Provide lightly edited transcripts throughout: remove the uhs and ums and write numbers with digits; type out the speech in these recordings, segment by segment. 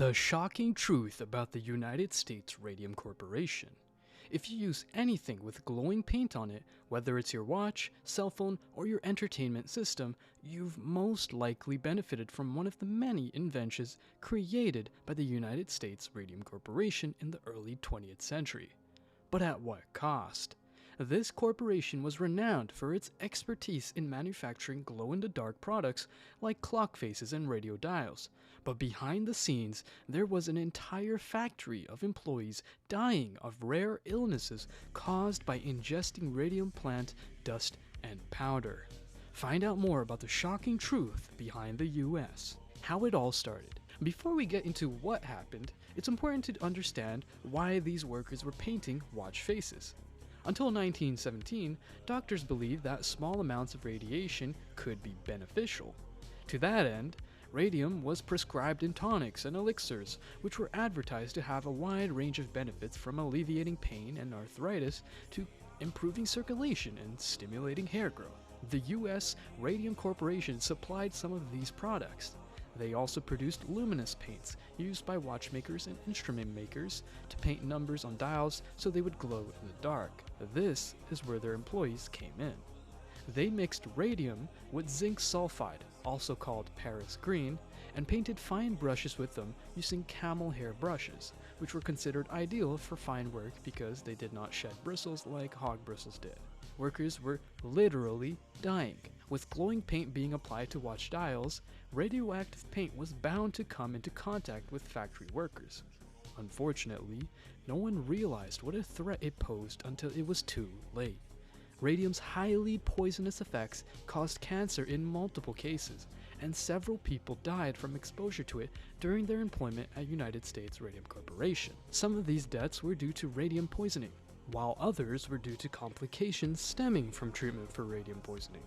The shocking truth about the United States Radium Corporation. If you use anything with glowing paint on it, whether it's your watch, cell phone, or your entertainment system, you've most likely benefited from one of the many inventions created by the United States Radium Corporation in the early 20th century. But at what cost? This corporation was renowned for its expertise in manufacturing glow-in-the-dark products like clock faces and radio dials, but behind the scenes there was an entire factory of employees dying of rare illnesses caused by ingesting radium plant dust and powder. Find out more about the shocking truth behind the US. How it all started. Before we get into what happened, it's important to understand why these workers were painting watch faces. Until 1917, doctors believed that small amounts of radiation could be beneficial. To that end, radium was prescribed in tonics and elixirs, which were advertised to have a wide range of benefits from alleviating pain and arthritis to improving circulation and stimulating hair growth. The US Radium Corporation supplied some of these products. They also produced luminous paints used by watchmakers and instrument makers to paint numbers on dials so they would glow in the dark. This is where their employees came in. They mixed radium with zinc sulfide, also called Paris green, and painted fine brushes with them using camel hair brushes, which were considered ideal for fine work because they did not shed bristles like hog bristles did. Workers were literally dying. With glowing paint being applied to watch dials, radioactive paint was bound to come into contact with factory workers. Unfortunately, no one realized what a threat it posed until it was too late. Radium's highly poisonous effects caused cancer in multiple cases, and several people died from exposure to it during their employment at United States Radium Corporation. Some of these deaths were due to radium poisoning, while others were due to complications stemming from treatment for radium poisoning.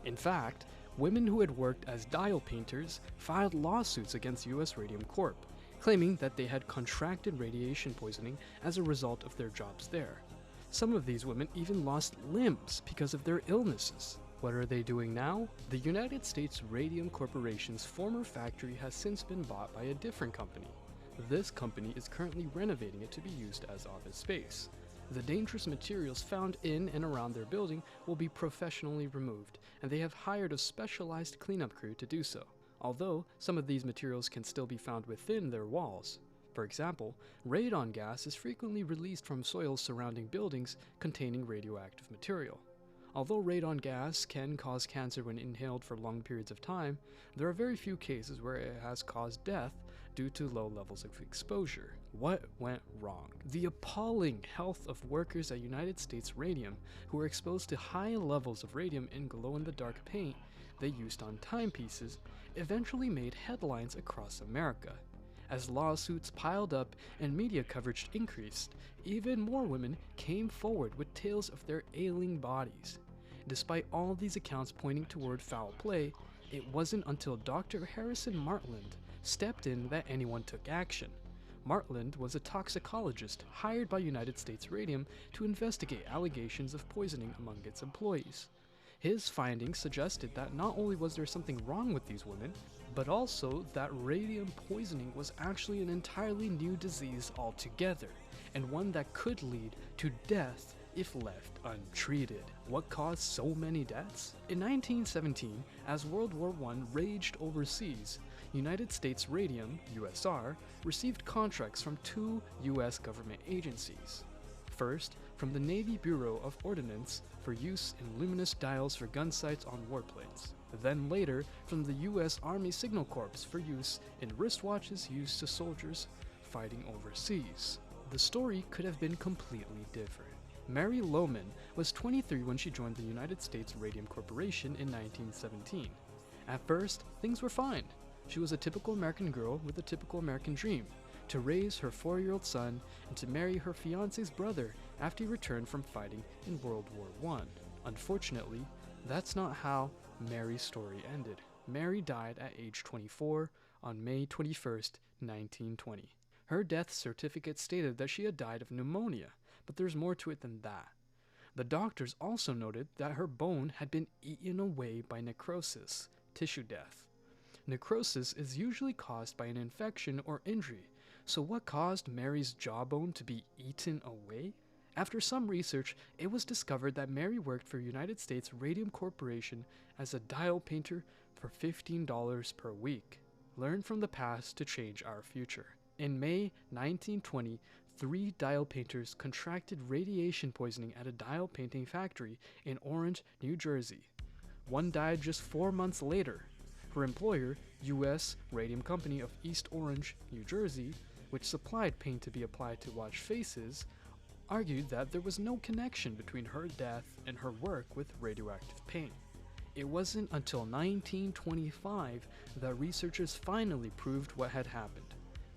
In fact, women who had worked as dial painters filed lawsuits against US Radium Corp., claiming that they had contracted radiation poisoning as a result of their jobs there. Some of these women even lost limbs because of their illnesses. What are they doing now? The United States Radium Corporation's former factory has since been bought by a different company. This company is currently renovating it to be used as office space. The dangerous materials found in and around their building will be professionally removed, and they have hired a specialized cleanup crew to do so, although some of these materials can still be found within their walls. For example, radon gas is frequently released from soils surrounding buildings containing radioactive material. Although radon gas can cause cancer when inhaled for long periods of time, there are very few cases where it has caused death due to low levels of exposure. What went wrong? The appalling health of workers at United States Radium who were exposed to high levels of radium in glow-in-the-dark paint they used on timepieces eventually made headlines across America. As lawsuits piled up and media coverage increased, even more women came forward with tales of their ailing bodies. Despite all these accounts pointing toward foul play, it wasn't until Dr. Harrison Martland stepped in that anyone took action. Martland was a toxicologist hired by United States Radium to investigate allegations of poisoning among its employees. His findings suggested that not only was there something wrong with these women, but also that radium poisoning was actually an entirely new disease altogether, and one that could lead to death if left untreated. What caused so many deaths? In 1917, as World War I raged overseas, United States Radium, USR, received contracts from two US government agencies. First, from the Navy Bureau of Ordnance for use in luminous dials for gun sights on warplanes. Then later, from the US Army Signal Corps for use in wristwatches used to soldiers fighting overseas. The story could have been completely different. Mary Lohmann was 23 when she joined the United States Radium Corporation in 1917. At first, things were fine. She was a typical American girl with a typical American dream: to raise her 4-year-old son and to marry her fiance's brother after he returned from fighting in World War I. Unfortunately, that's not how Mary's story ended. Mary died at age 24 on May 21st, 1920. Her death certificate stated that she had died of pneumonia, but there's more to it than that. The doctors also noted that her bone had been eaten away by necrosis, tissue death. Necrosis is usually caused by an infection or injury, so what caused Mary's jawbone to be eaten away? After some research, it was discovered that Mary worked for United States Radium Corporation as a dial painter for $15 per week. Learn from the past to change our future. In May 1920, 3 dial painters contracted radiation poisoning at a dial painting factory in Orange, New Jersey. One died just 4 months later. Her employer, U.S. Radium Company of East Orange, New Jersey, which supplied paint to be applied to watch faces, argued that there was no connection between her death and her work with radioactive paint. It wasn't until 1925 that researchers finally proved what had happened.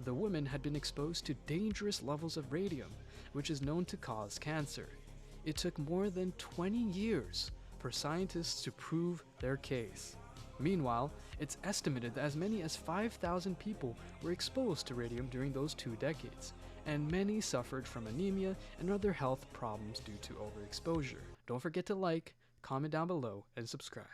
The woman had been exposed to dangerous levels of radium, which is known to cause cancer. It took more than 20 years for scientists to prove their case. Meanwhile, it's estimated that as many as 5,000 people were exposed to radium during those 2 decades, and many suffered from anemia and other health problems due to overexposure. Don't forget to like, comment down below, and subscribe.